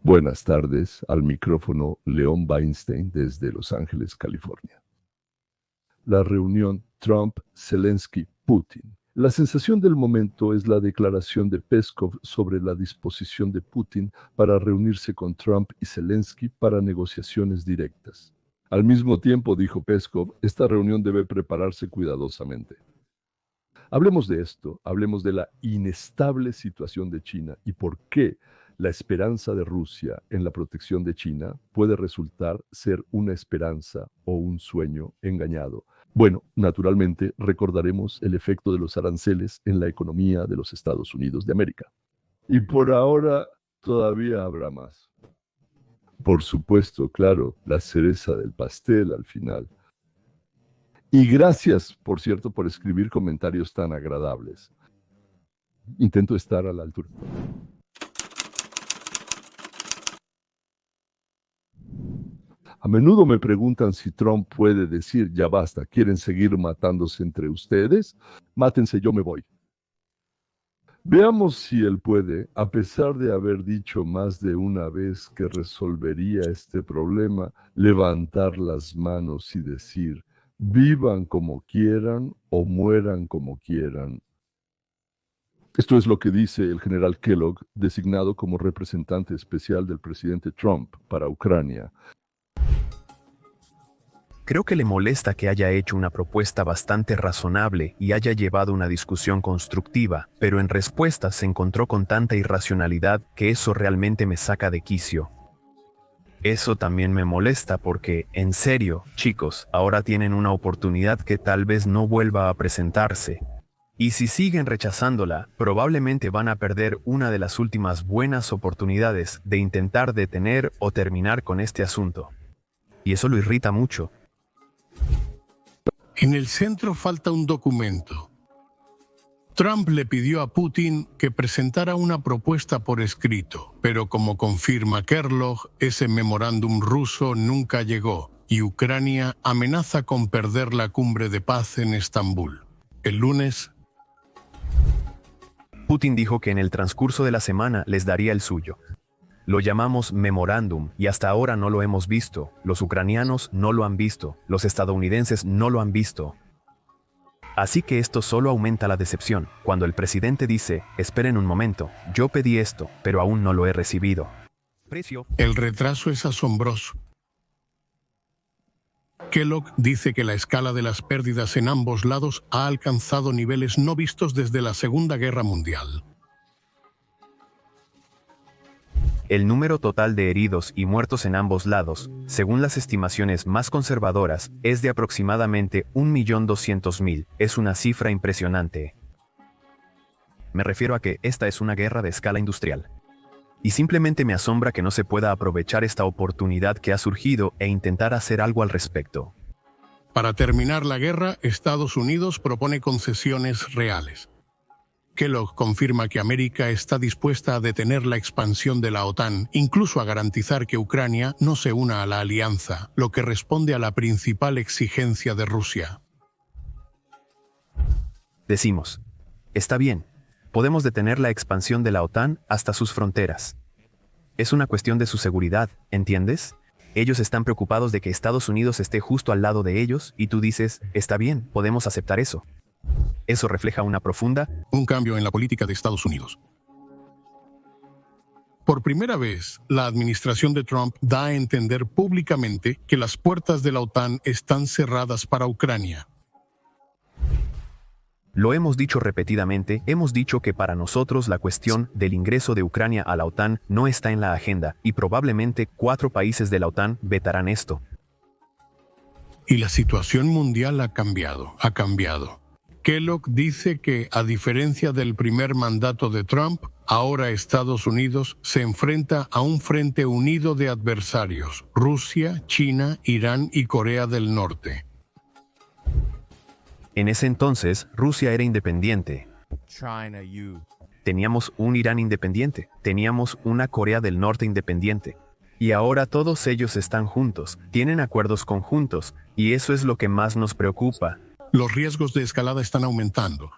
Buenas tardes, al micrófono León Weinstein desde Los Ángeles, California. La reunión Trump-Zelensky-Putin. La sensación del momento es la declaración de Peskov sobre la disposición de Putin para reunirse con Trump y Zelensky para negociaciones directas. Al mismo tiempo, dijo Peskov, esta reunión debe prepararse cuidadosamente. Hablemos de esto, hablemos de la inestable situación de China y por qué la esperanza de Rusia en la protección de China puede resultar ser una esperanza o un sueño engañado. Bueno, naturalmente recordaremos el efecto de los aranceles en la economía de los Estados Unidos de América. Y por ahora todavía habrá más. Por supuesto, claro, la cereza del pastel al final. Y gracias, por cierto, por escribir comentarios tan agradables. Intento estar a la altura. A menudo me preguntan si Trump puede decir, ya basta, ¿quieren seguir matándose entre ustedes? Mátense, yo me voy. Veamos si él puede, a pesar de haber dicho más de una vez que resolvería este problema, levantar las manos y decir, vivan como quieran o mueran como quieran. Esto es lo que dice el general Kellogg, designado como representante especial del presidente Trump para Ucrania. Creo que le molesta que haya hecho una propuesta bastante razonable y haya llevado una discusión constructiva, pero en respuesta se encontró con tanta irracionalidad que eso realmente me saca de quicio. Eso también me molesta porque, en serio, chicos, ahora tienen una oportunidad que tal vez no vuelva a presentarse. Y si siguen rechazándola, probablemente van a perder una de las últimas buenas oportunidades de intentar detener o terminar con este asunto. Y eso lo irrita mucho. En el centro falta un documento. Trump le pidió a Putin que presentara una propuesta por escrito, pero como confirma Kellogg, ese memorándum ruso nunca llegó y Ucrania amenaza con perder la cumbre de paz en Estambul. El lunes, Putin dijo que en el transcurso de la semana les daría el suyo. Lo llamamos memorándum y hasta ahora no lo hemos visto. Los ucranianos no lo han visto. Los estadounidenses no lo han visto. Así que esto solo aumenta la decepción. Cuando el presidente dice, esperen un momento, yo pedí esto, pero aún no lo he recibido. El retraso es asombroso. Kellogg dice que la escala de las pérdidas en ambos lados ha alcanzado niveles no vistos desde la Segunda Guerra Mundial. El número total de heridos y muertos en ambos lados, según las estimaciones más conservadoras, es de aproximadamente 1.200.000. Es una cifra impresionante. Me refiero a que esta es una guerra de escala industrial. Y simplemente me asombra que no se pueda aprovechar esta oportunidad que ha surgido e intentar hacer algo al respecto. Para terminar la guerra, Estados Unidos propone concesiones reales. Kellogg confirma que América está dispuesta a detener la expansión de la OTAN, incluso a garantizar que Ucrania no se una a la alianza, lo que responde a la principal exigencia de Rusia. Decimos, está bien, podemos detener la expansión de la OTAN hasta sus fronteras. Es una cuestión de su seguridad, ¿entiendes? Ellos están preocupados de que Estados Unidos esté justo al lado de ellos y tú dices, está bien, podemos aceptar eso. Eso refleja un cambio en la política de Estados Unidos. Por primera vez, la administración de Trump da a entender públicamente que las puertas de la OTAN están cerradas para Ucrania. Lo hemos dicho repetidamente, hemos dicho que para nosotros la cuestión del ingreso de Ucrania a la OTAN no está en la agenda y probablemente 4 países de la OTAN vetarán esto. Y la situación mundial ha cambiado. Kellogg dice que, a diferencia del primer mandato de Trump, ahora Estados Unidos se enfrenta a un frente unido de adversarios: Rusia, China, Irán y Corea del Norte. En ese entonces, Rusia era independiente. Teníamos un Irán independiente, teníamos una Corea del Norte independiente. Y ahora todos ellos están juntos, tienen acuerdos conjuntos, y eso es lo que más nos preocupa. Los riesgos de escalada están aumentando.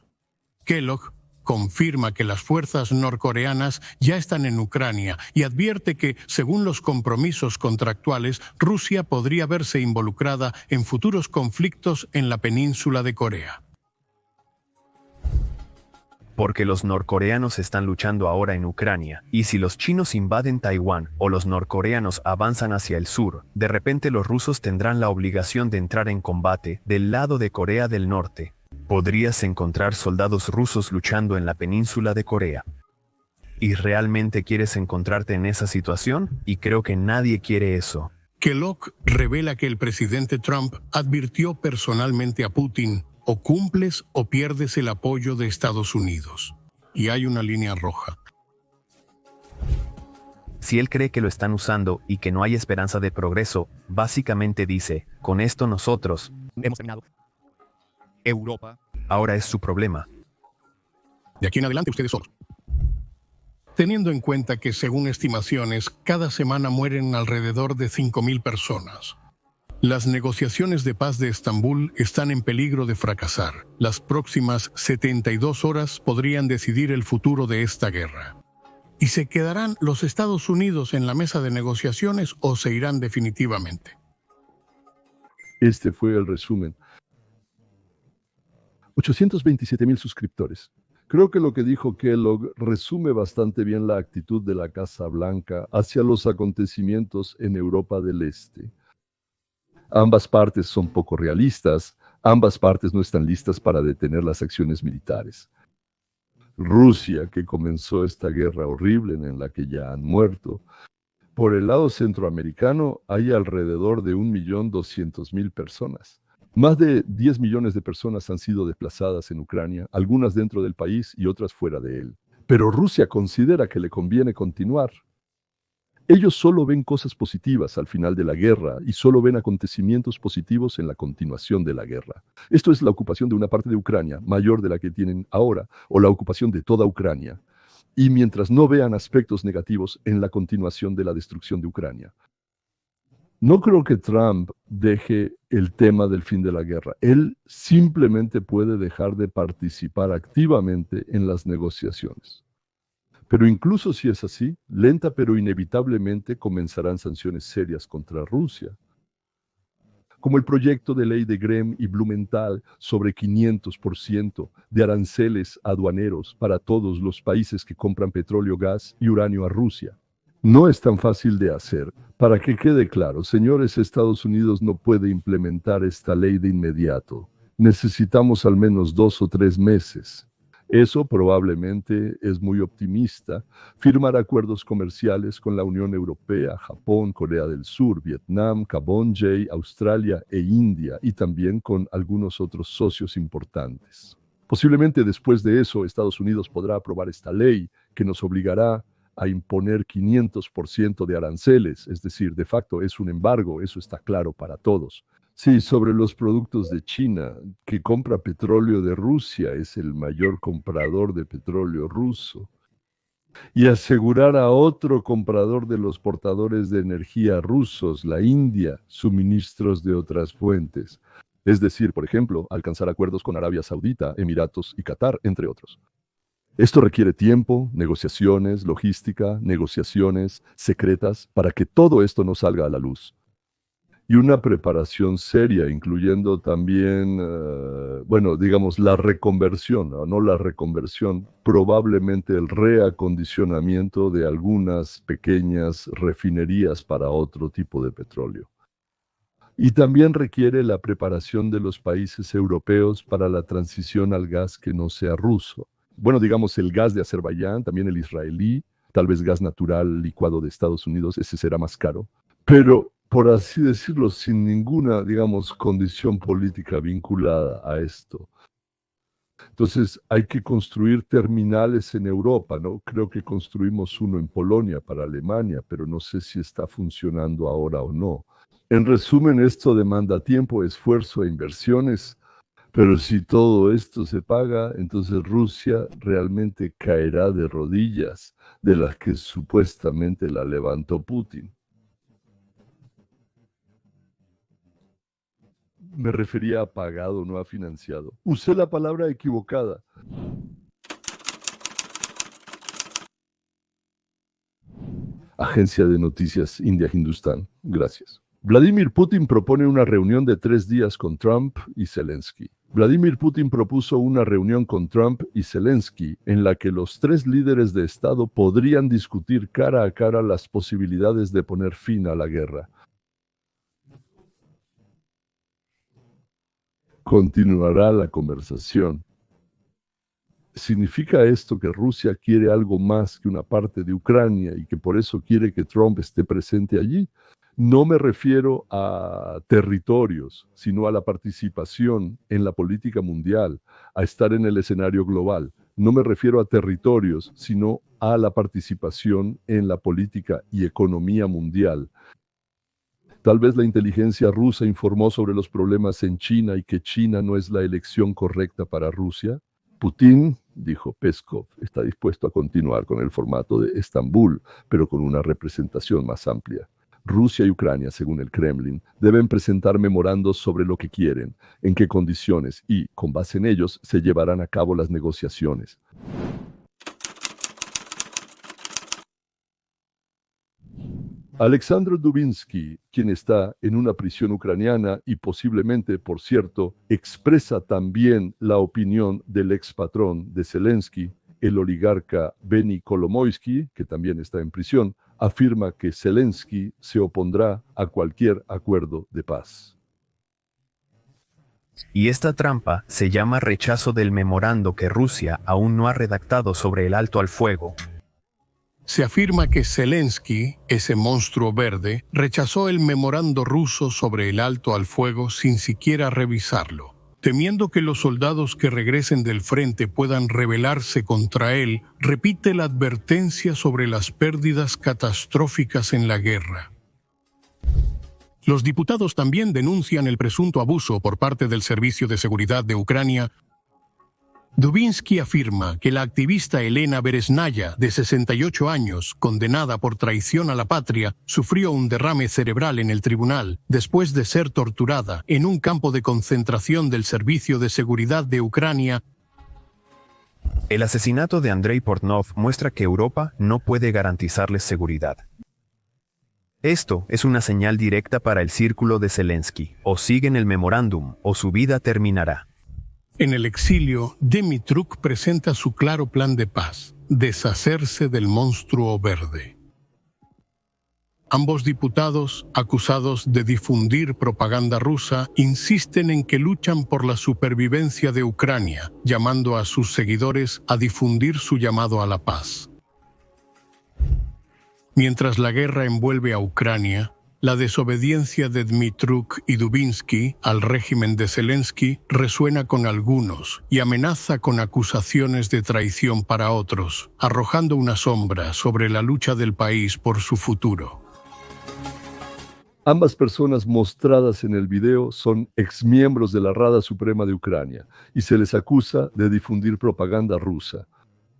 Kellogg confirma que las fuerzas norcoreanas ya están en Ucrania y advierte que, según los compromisos contractuales, Rusia podría verse involucrada en futuros conflictos en la península de Corea. Porque los norcoreanos están luchando ahora en Ucrania, y si los chinos invaden Taiwán o los norcoreanos avanzan hacia el sur, de repente los rusos tendrán la obligación de entrar en combate del lado de Corea del Norte. Podrías encontrar soldados rusos luchando en la península de Corea. ¿Y realmente quieres encontrarte en esa situación? Y creo que nadie quiere eso. Kellogg revela que el presidente Trump advirtió personalmente a Putin: o cumples o pierdes el apoyo de Estados Unidos. Y hay una línea roja. Si él cree que lo están usando y que no hay esperanza de progreso, básicamente dice, con esto nosotros hemos terminado. Europa. Ahora es su problema. De aquí en adelante ustedes solos. Teniendo en cuenta que, según estimaciones, cada semana mueren alrededor de 5.000 personas. Las negociaciones de paz de Estambul están en peligro de fracasar. Las próximas 72 horas podrían decidir el futuro de esta guerra. ¿Y se quedarán los Estados Unidos en la mesa de negociaciones o se irán definitivamente? Este fue el resumen. 827,000 suscriptores. Creo que lo que dijo Kellogg resume bastante bien la actitud de la Casa Blanca hacia los acontecimientos en Europa del Este. Ambas partes son poco realistas, ambas partes no están listas para detener las acciones militares. Rusia, que comenzó esta guerra horrible en la que ya han muerto. Por el lado centroamericano hay alrededor de 1.200.000 personas. Más de 10 millones de personas han sido desplazadas en Ucrania, algunas dentro del país y otras fuera de él. Pero Rusia considera que le conviene continuar. Ellos solo ven cosas positivas al final de la guerra y solo ven acontecimientos positivos en la continuación de la guerra. Esto es la ocupación de una parte de Ucrania, mayor de la que tienen ahora, o la ocupación de toda Ucrania. Y mientras no vean aspectos negativos en la continuación de la destrucción de Ucrania. No creo que Trump deje el tema del fin de la guerra. Él simplemente puede dejar de participar activamente en las negociaciones. Pero incluso si es así, lenta pero inevitablemente comenzarán sanciones serias contra Rusia, como el proyecto de ley de Graham y Blumenthal sobre 500% de aranceles aduaneros para todos los países que compran petróleo, gas y uranio a Rusia. No es tan fácil de hacer. Para que quede claro, señores, Estados Unidos no puede implementar esta ley de inmediato. Necesitamos al menos 2 o 3 meses. Eso probablemente es muy optimista, firmar acuerdos comerciales con la Unión Europea, Japón, Corea del Sur, Vietnam, Camboya, Australia e India, y también con algunos otros socios importantes. Posiblemente después de eso, Estados Unidos podrá aprobar esta ley que nos obligará a imponer 500% de aranceles, es decir, de facto es un embargo, eso está claro para todos. Sí, sobre los productos de China, que compra petróleo de Rusia, es el mayor comprador de petróleo ruso. Y asegurar a otro comprador de los portadores de energía rusos, la India, suministros de otras fuentes. Es decir, por ejemplo, alcanzar acuerdos con Arabia Saudita, Emiratos y Qatar, entre otros. Esto requiere tiempo, negociaciones, logística, negociaciones secretas para que todo esto no salga a la luz. Y una preparación seria, incluyendo también, digamos, la reconversión, no la reconversión, probablemente el reacondicionamiento de algunas pequeñas refinerías para otro tipo de petróleo. Y también requiere la preparación de los países europeos para la transición al gas que no sea ruso. Bueno, digamos, el gas de Azerbaiyán, también el israelí, tal vez gas natural licuado de Estados Unidos, ese será más caro. Pero, por así decirlo, sin ninguna, digamos, condición política vinculada a esto. Entonces, hay que construir terminales en Europa, ¿no? Creo que construimos uno en Polonia para Alemania, pero no sé si está funcionando ahora o no. En resumen, esto demanda tiempo, esfuerzo e inversiones, pero si todo esto se paga, entonces Rusia realmente caerá de rodillas, de las que supuestamente la levantó Putin. Me refería a pagado, no a financiado. Usé la palabra equivocada. Agencia de Noticias India Hindustán. Gracias. Vladimir Putin propone una reunión de 3 días con Trump y Zelensky. Vladimir Putin propuso una reunión con Trump y Zelensky en la que los 3 líderes de Estado podrían discutir cara a cara las posibilidades de poner fin a la guerra. Continuará la conversación. ¿Significa esto que Rusia quiere algo más que una parte de Ucrania y que por eso quiere que Trump esté presente allí? No me refiero a territorios, sino a la participación en la política mundial, a estar en el escenario global. No me refiero a territorios, sino a la participación en la política y economía mundial. Tal vez la inteligencia rusa informó sobre los problemas en China y que China no es la elección correcta para Rusia. Putin, dijo Peskov, está dispuesto a continuar con el formato de Estambul, pero con una representación más amplia. Rusia y Ucrania, según el Kremlin, deben presentar memorandos sobre lo que quieren, en qué condiciones y, con base en ellos, se llevarán a cabo las negociaciones. Alexandr Dubinsky, quien está en una prisión ucraniana y posiblemente, por cierto, expresa también la opinión del expatrón de Zelensky, el oligarca Benny Kolomoisky, que también está en prisión, afirma que Zelensky se opondrá a cualquier acuerdo de paz. Y esta trampa se llama rechazo del memorando que Rusia aún no ha redactado sobre el alto al fuego. Se afirma que Zelensky, ese monstruo verde, rechazó el memorando ruso sobre el alto al fuego sin siquiera revisarlo. Temiendo que los soldados que regresen del frente puedan rebelarse contra él, repite la advertencia sobre las pérdidas catastróficas en la guerra. Los diputados también denuncian el presunto abuso por parte del Servicio de Seguridad de Ucrania. Dubinsky afirma que la activista Elena Beresnaya, de 68 años, condenada por traición a la patria, sufrió un derrame cerebral en el tribunal después de ser torturada en un campo de concentración del Servicio de Seguridad de Ucrania. El asesinato de Andrei Portnov muestra que Europa no puede garantizarles seguridad. Esto es una señal directa para el círculo de Zelensky. O siguen el memorándum, o su vida terminará. En el exilio, Dmytruk presenta su claro plan de paz: deshacerse del monstruo verde. Ambos diputados, acusados de difundir propaganda rusa, insisten en que luchan por la supervivencia de Ucrania, llamando a sus seguidores a difundir su llamado a la paz. Mientras la guerra envuelve a Ucrania, la desobediencia de Dmytruk y Dubinsky al régimen de Zelensky resuena con algunos y amenaza con acusaciones de traición para otros, arrojando una sombra sobre la lucha del país por su futuro. Ambas personas mostradas en el video son exmiembros de la Rada Suprema de Ucrania y se les acusa de difundir propaganda rusa.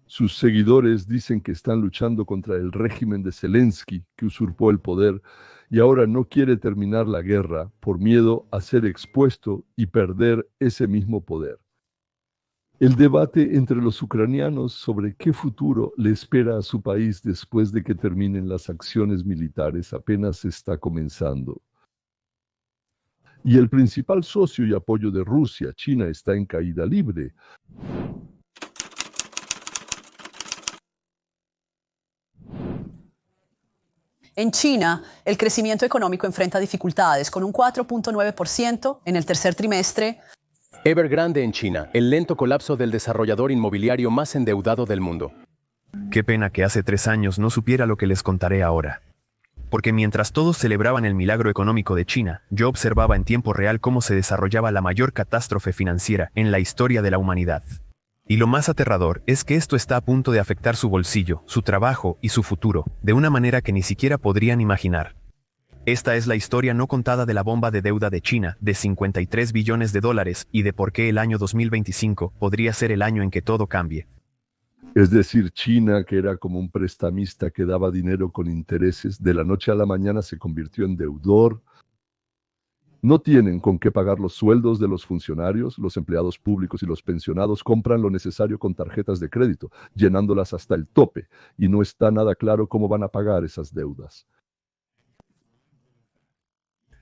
Sus seguidores dicen que están luchando contra el régimen de Zelensky, que usurpó el poder y ahora no quiere terminar la guerra por miedo a ser expuesto y perder ese mismo poder. El debate entre los ucranianos sobre qué futuro le espera a su país después de que terminen las acciones militares apenas está comenzando. Y el principal socio y apoyo de Rusia, China, está en caída libre. En China, el crecimiento económico enfrenta dificultades, con un 4.9% en el tercer trimestre. Evergrande en China, el lento colapso del desarrollador inmobiliario más endeudado del mundo. Qué pena que hace 3 años no supiera lo que les contaré ahora. Porque mientras todos celebraban el milagro económico de China, yo observaba en tiempo real cómo se desarrollaba la mayor catástrofe financiera en la historia de la humanidad. Y lo más aterrador es que esto está a punto de afectar su bolsillo, su trabajo y su futuro, de una manera que ni siquiera podrían imaginar. Esta es la historia no contada de la bomba de deuda de China, de 53 billones de dólares, y de por qué el año 2025 podría ser el año en que todo cambie. Es decir, China, que era como un prestamista que daba dinero con intereses, de la noche a la mañana se convirtió en deudor No tienen con qué pagar los sueldos de los funcionarios, los empleados públicos y los pensionados compran lo necesario con tarjetas de crédito, llenándolas hasta el tope, y no está nada claro cómo van a pagar esas deudas.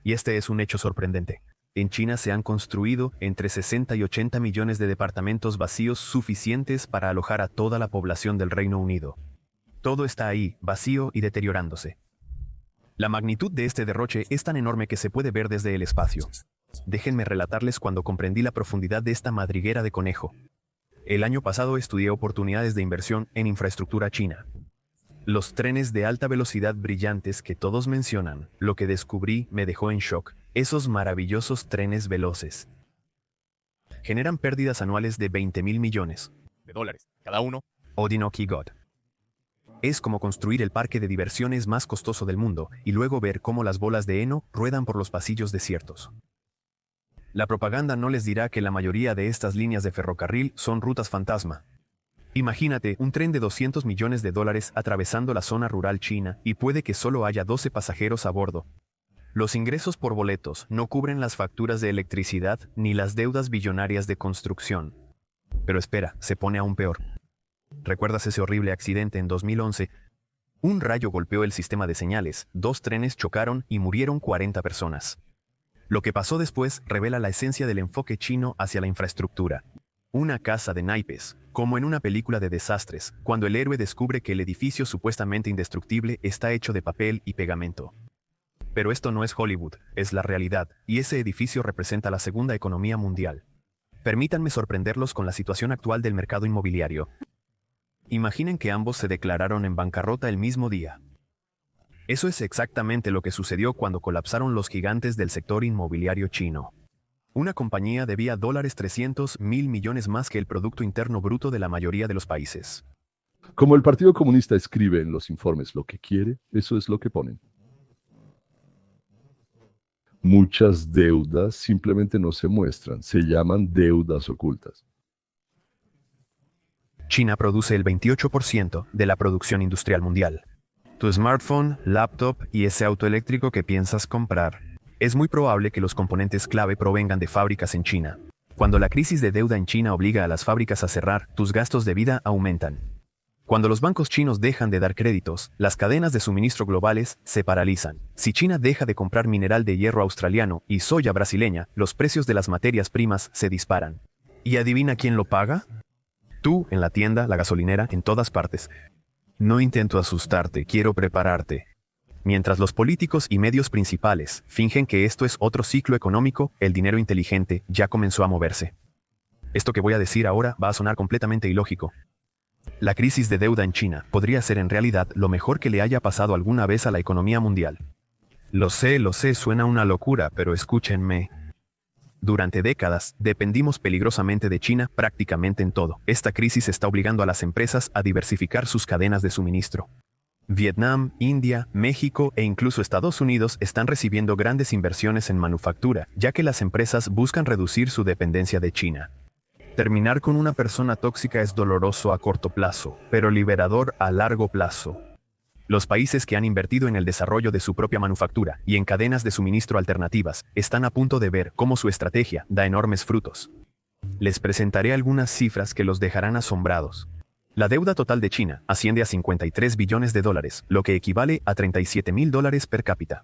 Y este es un hecho sorprendente. En China se han construido entre 60 y 80 millones de departamentos vacíos suficientes para alojar a toda la población del Reino Unido. Todo está ahí, vacío y deteriorándose. La magnitud de este derroche es tan enorme que se puede ver desde el espacio. Déjenme relatarles cuando comprendí la profundidad de esta madriguera de conejo. El año pasado estudié oportunidades de inversión en infraestructura china. Los trenes de alta velocidad brillantes que todos mencionan, lo que descubrí me dejó en shock. Esos maravillosos trenes veloces generan pérdidas anuales de 20.000 millones de dólares cada uno. Odinoki God. Es como construir el parque de diversiones más costoso del mundo y luego ver cómo las bolas de heno ruedan por los pasillos desiertos. La propaganda no les dirá que la mayoría de estas líneas de ferrocarril son rutas fantasma. Imagínate un tren de 200 millones de dólares atravesando la zona rural china y puede que solo haya 12 pasajeros a bordo. Los ingresos por boletos no cubren las facturas de electricidad ni las deudas billonarias de construcción. Pero espera, se pone aún peor. ¿Recuerdas ese horrible accidente en 2011? Un rayo golpeó el sistema de señales, 2 trenes chocaron y murieron 40 personas. Lo que pasó después revela la esencia del enfoque chino hacia la infraestructura. Una casa de naipes, como en una película de desastres, cuando el héroe descubre que el edificio supuestamente indestructible está hecho de papel y pegamento. Pero esto no es Hollywood, es la realidad, y ese edificio representa la segunda economía mundial. Permítanme sorprenderlos con la situación actual del mercado inmobiliario. Imaginen que ambos se declararon en bancarrota el mismo día. Eso es exactamente lo que sucedió cuando colapsaron los gigantes del sector inmobiliario chino. Una compañía debía $300.000 millones más que el Producto Interno Bruto de la mayoría de los países. Como el Partido Comunista escribe en los informes lo que quiere, eso es lo que ponen. Muchas deudas simplemente no se muestran, se llaman deudas ocultas. China produce el 28% de la producción industrial mundial. Tu smartphone, laptop y ese auto eléctrico que piensas comprar. Es muy probable que los componentes clave provengan de fábricas en China. Cuando la crisis de deuda en China obliga a las fábricas a cerrar, tus gastos de vida aumentan. Cuando los bancos chinos dejan de dar créditos, las cadenas de suministro globales se paralizan. Si China deja de comprar mineral de hierro australiano y soya brasileña, los precios de las materias primas se disparan. ¿Y adivina quién lo paga? Tú, en la tienda, la gasolinera, en todas partes. No intento asustarte, quiero prepararte. Mientras los políticos y medios principales fingen que esto es otro ciclo económico, el dinero inteligente ya comenzó a moverse. Esto que voy a decir ahora va a sonar completamente ilógico. La crisis de deuda en China podría ser en realidad lo mejor que le haya pasado alguna vez a la economía mundial. Lo sé, suena una locura, pero escúchenme. Durante décadas, dependimos peligrosamente de China prácticamente en todo. Esta crisis está obligando a las empresas a diversificar sus cadenas de suministro. Vietnam, India, México e incluso Estados Unidos están recibiendo grandes inversiones en manufactura, ya que las empresas buscan reducir su dependencia de China. Terminar con una persona tóxica es doloroso a corto plazo, pero liberador a largo plazo. Los países que han invertido en el desarrollo de su propia manufactura y en cadenas de suministro alternativas están a punto de ver cómo su estrategia da enormes frutos. Les presentaré algunas cifras que los dejarán asombrados. La deuda total de China asciende a 53 billones de dólares, lo que equivale a $37.000 per cápita.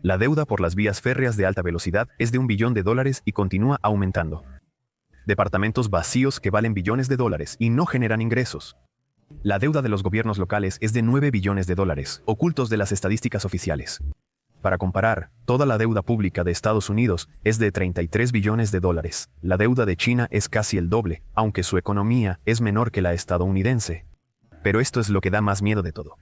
La deuda por las vías férreas de alta velocidad es de $1 billón y continúa aumentando. Departamentos vacíos que valen billones de dólares y no generan ingresos. La deuda de los gobiernos locales es de $9 billones, ocultos de las estadísticas oficiales. Para comparar, toda la deuda pública de Estados Unidos es de $33 billones. La deuda de China es casi el doble, aunque su economía es menor que la estadounidense. Pero esto es lo que da más miedo de todo.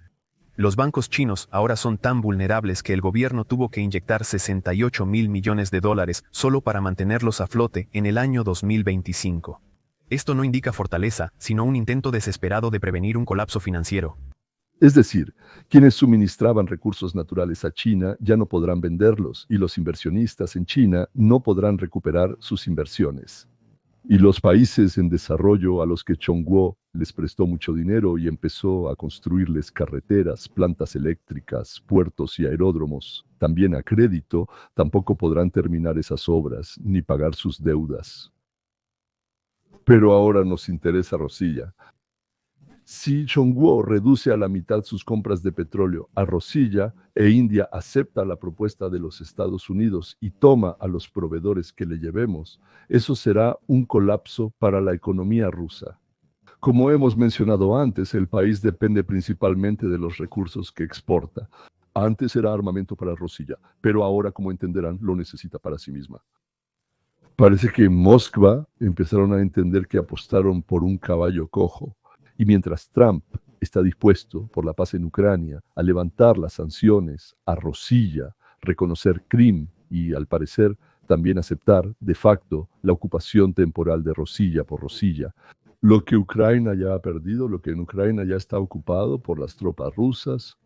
Los bancos chinos ahora son tan vulnerables que el gobierno tuvo que inyectar $68.000 millones solo para mantenerlos a flote en el año 2025. Esto no indica fortaleza, sino un intento desesperado de prevenir un colapso financiero. Es decir, quienes suministraban recursos naturales a China ya no podrán venderlos y los inversionistas en China no podrán recuperar sus inversiones. Y los países en desarrollo a los que Chongguo les prestó mucho dinero y empezó a construirles carreteras, plantas eléctricas, puertos y aeródromos, también a crédito, tampoco podrán terminar esas obras ni pagar sus deudas. Pero ahora nos interesa Rosilla. Si Chongguo reduce a la mitad sus compras de petróleo a Rosilla e India acepta la propuesta de los Estados Unidos y toma a los proveedores que le llevemos, eso será un colapso para la economía rusa. Como hemos mencionado antes, el país depende principalmente de los recursos que exporta. Antes era armamento para Rosilla, pero ahora, como entenderán, lo necesita para sí misma. Parece que en Moscú empezaron a entender que apostaron por un caballo cojo. Y mientras Trump está dispuesto, por la paz en Ucrania, a levantar las sanciones a Rosilla, reconocer Crim y, al parecer, también aceptar, de facto, la ocupación temporal de Rosilla por Rosilla, lo que Ucrania ya ha perdido, lo que en Ucrania ya está ocupado por las tropas rusas.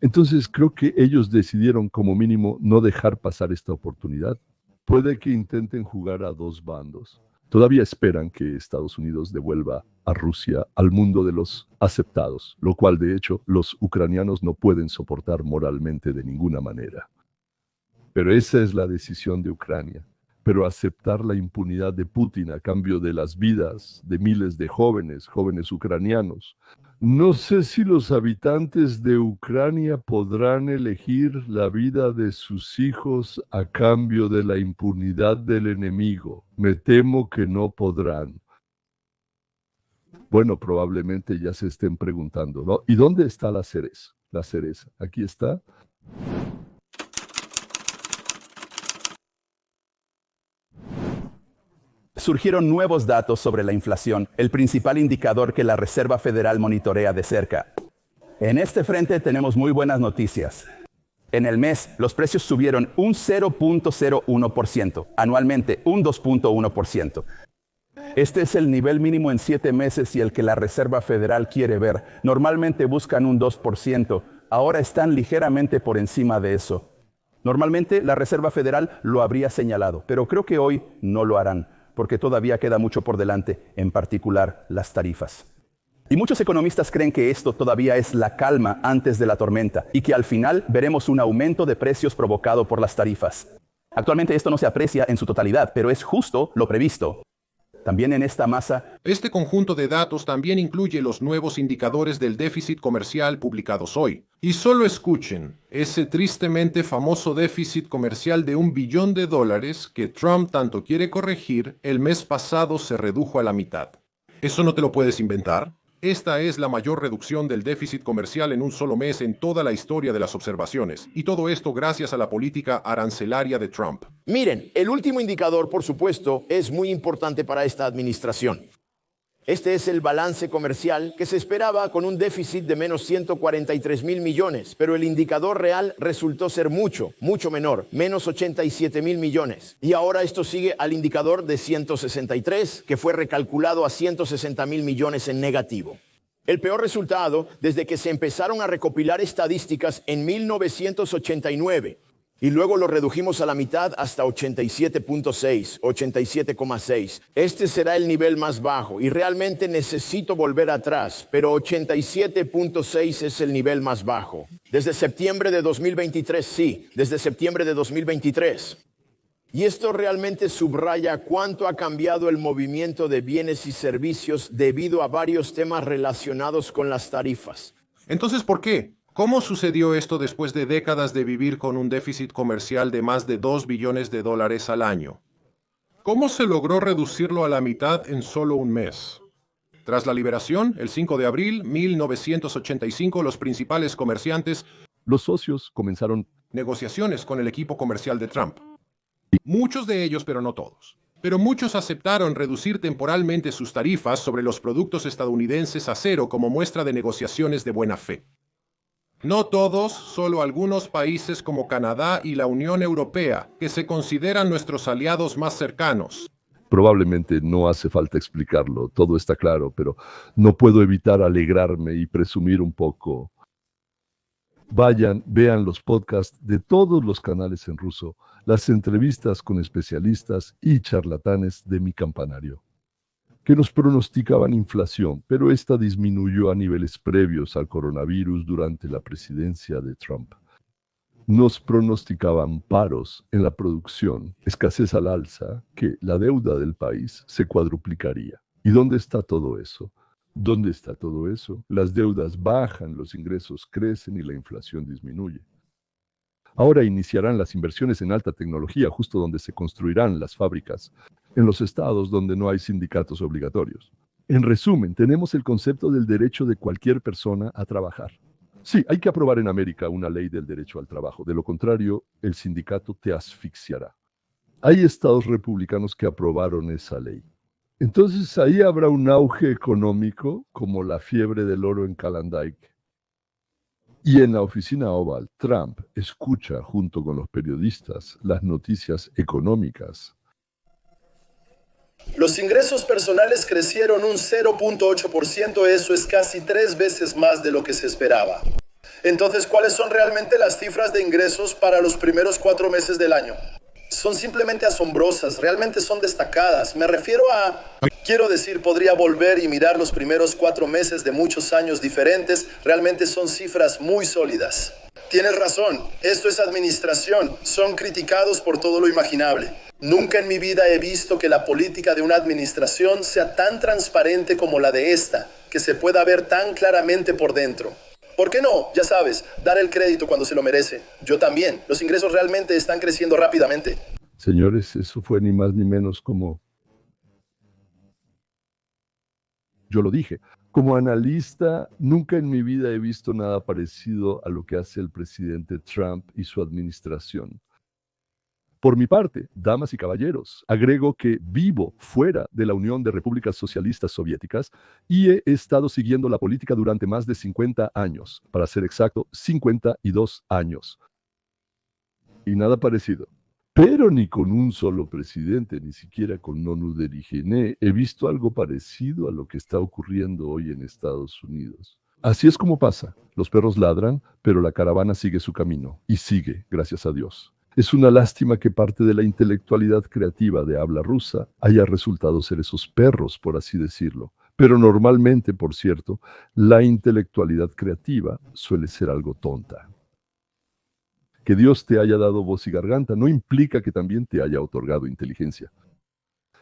Entonces creo que ellos decidieron como mínimo no dejar pasar esta oportunidad. Puede que intenten jugar a dos bandos. Todavía esperan que Estados Unidos devuelva a Rusia al mundo de los aceptados, lo cual de hecho los ucranianos no pueden soportar moralmente de ninguna manera. Pero esa es la decisión de Ucrania. Pero aceptar la impunidad de Putin a cambio de las vidas de miles de jóvenes ucranianos. No sé si los habitantes de Ucrania podrán elegir la vida de sus hijos a cambio de la impunidad del enemigo. Me temo que no podrán. Bueno, probablemente ya se estén preguntando, ¿no? ¿Y dónde está la cereza? La cereza, aquí está. Surgieron nuevos datos sobre la inflación, el principal indicador que la Reserva Federal monitorea de cerca. En este frente tenemos muy buenas noticias. En el mes, los precios subieron un 0.01%, anualmente un 2.1%. Este es el nivel mínimo en 7 meses y el que la Reserva Federal quiere ver. Normalmente buscan un 2%, ahora están ligeramente por encima de eso. Normalmente la Reserva Federal lo habría señalado, pero creo que hoy no lo harán, porque todavía queda mucho por delante, en particular las tarifas. Y muchos economistas creen que esto todavía es la calma antes de la tormenta y que al final veremos un aumento de precios provocado por las tarifas. Actualmente esto no se aprecia en su totalidad, pero es justo lo previsto. También en esta masa, este conjunto de datos también incluye los nuevos indicadores del déficit comercial publicados hoy. Y solo escuchen, ese tristemente famoso déficit comercial de $1 billón que Trump tanto quiere corregir, el mes pasado se redujo a la mitad. ¿Eso no te lo puedes inventar? Esta es la mayor reducción del déficit comercial en un solo mes en toda la historia de las observaciones, y todo esto gracias a la política arancelaria de Trump. Miren, el último indicador, por supuesto, es muy importante para esta administración. Este es el balance comercial que se esperaba con un déficit de menos 143 mil millones, pero el indicador real resultó ser mucho menor, menos 87 mil millones. Y ahora esto sigue al indicador de 163, que fue recalculado a 160 mil millones en negativo. El peor resultado desde que se empezaron a recopilar estadísticas en 1989. Y luego lo redujimos a la mitad hasta 87.6, 87,6. Este será el nivel más bajo y realmente necesito volver atrás, pero 87.6 es el nivel más bajo. Desde septiembre de 2023, sí, desde septiembre de 2023. Y esto realmente subraya cuánto ha cambiado el movimiento de bienes y servicios debido a varios temas relacionados con las tarifas. Entonces, ¿por qué? ¿Cómo sucedió esto después de décadas de vivir con un déficit comercial de más de $2 billones al año? ¿Cómo se logró reducirlo a la mitad en solo un mes? Tras la liberación, el 5 de abril de 1985, los principales comerciantes, los socios, comenzaron negociaciones con el equipo comercial de Trump. Muchos de ellos, pero no todos. Pero muchos aceptaron reducir temporalmente sus tarifas sobre los productos estadounidenses a cero como muestra de negociaciones de buena fe. No todos, solo algunos países como Canadá y la Unión Europea, que se consideran nuestros aliados más cercanos. Probablemente no hace falta explicarlo, todo está claro, pero no puedo evitar alegrarme y presumir un poco Vayan, vean los podcasts de todos los canales en ruso, las entrevistas con especialistas y charlatanes de Mi Campanario, que nos pronosticaban inflación, pero esta disminuyó a niveles previos al coronavirus durante la presidencia de Trump. Nos pronosticaban paros en la producción, escasez al alza, que la deuda del país se cuadruplicaría. ¿Y dónde está todo eso? ¿Dónde está todo eso? Las deudas bajan, los ingresos crecen y la inflación disminuye. Ahora iniciarán las inversiones en alta tecnología, justo donde se construirán las fábricas, en los estados donde no hay sindicatos obligatorios. En resumen, tenemos el concepto del derecho de cualquier persona a trabajar. Sí, hay que aprobar en América una ley del derecho al trabajo. De lo contrario, el sindicato te asfixiará. Hay estados republicanos que aprobaron esa ley. Entonces ahí habrá un auge económico como la fiebre del oro en Klondike. Y en la oficina Oval, Trump escucha junto con los periodistas las noticias económicas. Los ingresos personales crecieron un 0.8%, eso es casi 3 veces más de lo que se esperaba. Entonces, ¿cuáles son realmente las cifras de ingresos para los primeros 4 meses del año? Son simplemente asombrosas, realmente son destacadas. Me refiero quiero decir, podría volver y mirar los primeros 4 meses de muchos años diferentes, realmente son cifras muy sólidas. Tienes razón, esto es administración, son criticados por todo lo imaginable. Nunca en mi vida he visto que la política de una administración sea tan transparente como la de esta, que se pueda ver tan claramente por dentro. ¿Por qué no? Ya sabes, dar el crédito cuando se lo merece. Yo también. Los ingresos realmente están creciendo rápidamente. Señores, eso fue ni más ni menos como... Yo lo dije. Como analista, nunca en mi vida he visto nada parecido a lo que hace el presidente Trump y su administración. Por mi parte, damas y caballeros, agrego que vivo fuera de la Unión de Repúblicas Socialistas Soviéticas y he estado siguiendo la política durante más de 50 años, para ser exacto, 52 años. Y nada parecido. Pero ni con un solo presidente, ni siquiera con Nonu Derigene, he visto algo parecido a lo que está ocurriendo hoy en Estados Unidos. Así es como pasa. Los perros ladran, pero la caravana sigue su camino. Y sigue, gracias a Dios. Es una lástima que parte de la intelectualidad creativa de habla rusa haya resultado ser esos perros, por así decirlo. Pero normalmente, por cierto, la intelectualidad creativa suele ser algo tonta. Que Dios te haya dado voz y garganta no implica que también te haya otorgado inteligencia.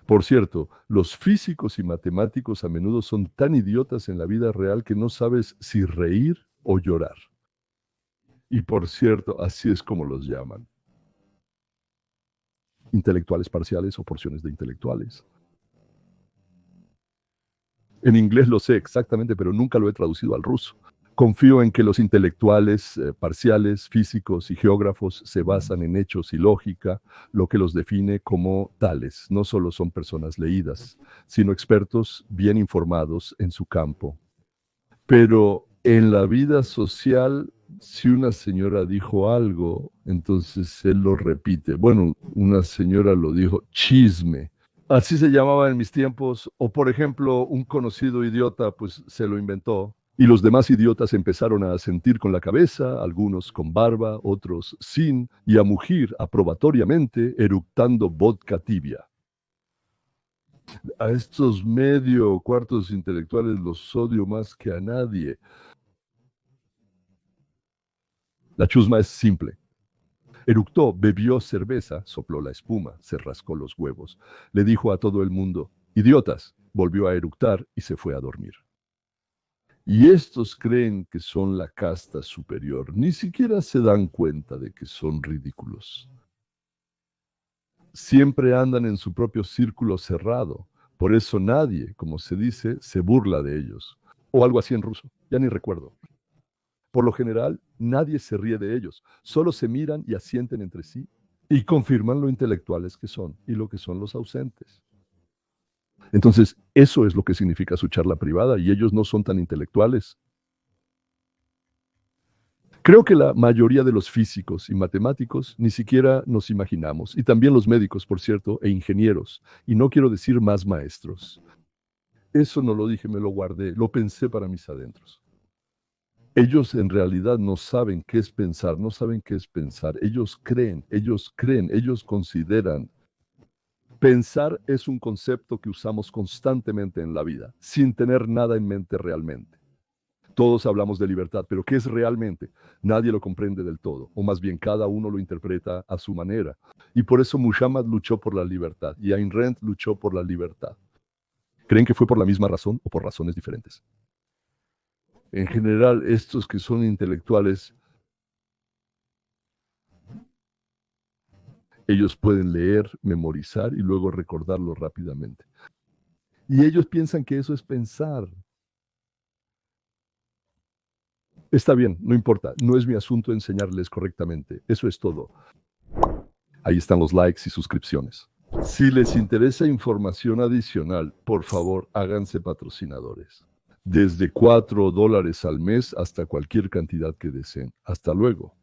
Por cierto, los físicos y matemáticos a menudo son tan idiotas en la vida real que no sabes si reír o llorar. Y por cierto, así es como los llaman. Intelectuales parciales o porciones de intelectuales. En inglés lo sé exactamente, pero nunca lo he traducido al ruso. Confío en que los intelectuales parciales, físicos y geógrafos se basan en hechos y lógica, lo que los define como tales. No solo son personas leídas, sino expertos bien informados en su campo. Pero en la vida social, si una señora dijo algo, entonces él lo repite. Bueno, una señora lo dijo, chisme. Así se llamaba en mis tiempos. O por ejemplo, un conocido idiota, pues se lo inventó. Y los demás idiotas empezaron a asentir con la cabeza, algunos con barba, otros sin, y a mugir aprobatoriamente, eructando vodka tibia. A estos medio cuartos intelectuales los odio más que a nadie. La chusma es simple. Eructó, bebió cerveza, sopló la espuma, se rascó los huevos. Le dijo a todo el mundo, idiotas, volvió a eructar y se fue a dormir. Y estos creen que son la casta superior, ni siquiera se dan cuenta de que son ridículos. Siempre andan en su propio círculo cerrado, por eso nadie, como se dice, se burla de ellos. O algo así en ruso, ya ni recuerdo. Por lo general, nadie se ríe de ellos, solo se miran y asienten entre sí y confirman lo intelectuales que son y lo que son los ausentes. Entonces, eso es lo que significa su charla privada y ellos no son tan intelectuales. Creo que la mayoría de los físicos y matemáticos ni siquiera nos imaginamos, y también los médicos, por cierto, e ingenieros, y no quiero decir más maestros. Eso no lo dije, me lo guardé, lo pensé para mis adentros. Ellos en realidad no saben qué es pensar, no saben qué es pensar. Ellos creen, ellos consideran. Pensar es un concepto que usamos constantemente en la vida, sin tener nada en mente realmente. Todos hablamos de libertad, pero ¿qué es realmente? Nadie lo comprende del todo, o más bien cada uno lo interpreta a su manera. Y por eso Muhammad luchó por la libertad y Ayn Rand luchó por la libertad. ¿Creen que fue por la misma razón o por razones diferentes? En general, estos que son intelectuales, ellos pueden leer, memorizar y luego recordarlo rápidamente. Y ellos piensan que eso es pensar. Está bien, no importa, no es mi asunto enseñarles correctamente. Eso es todo. Ahí están los likes y suscripciones. Si les interesa información adicional, por favor, háganse patrocinadores. Desde $4 al mes hasta cualquier cantidad que deseen. Hasta luego.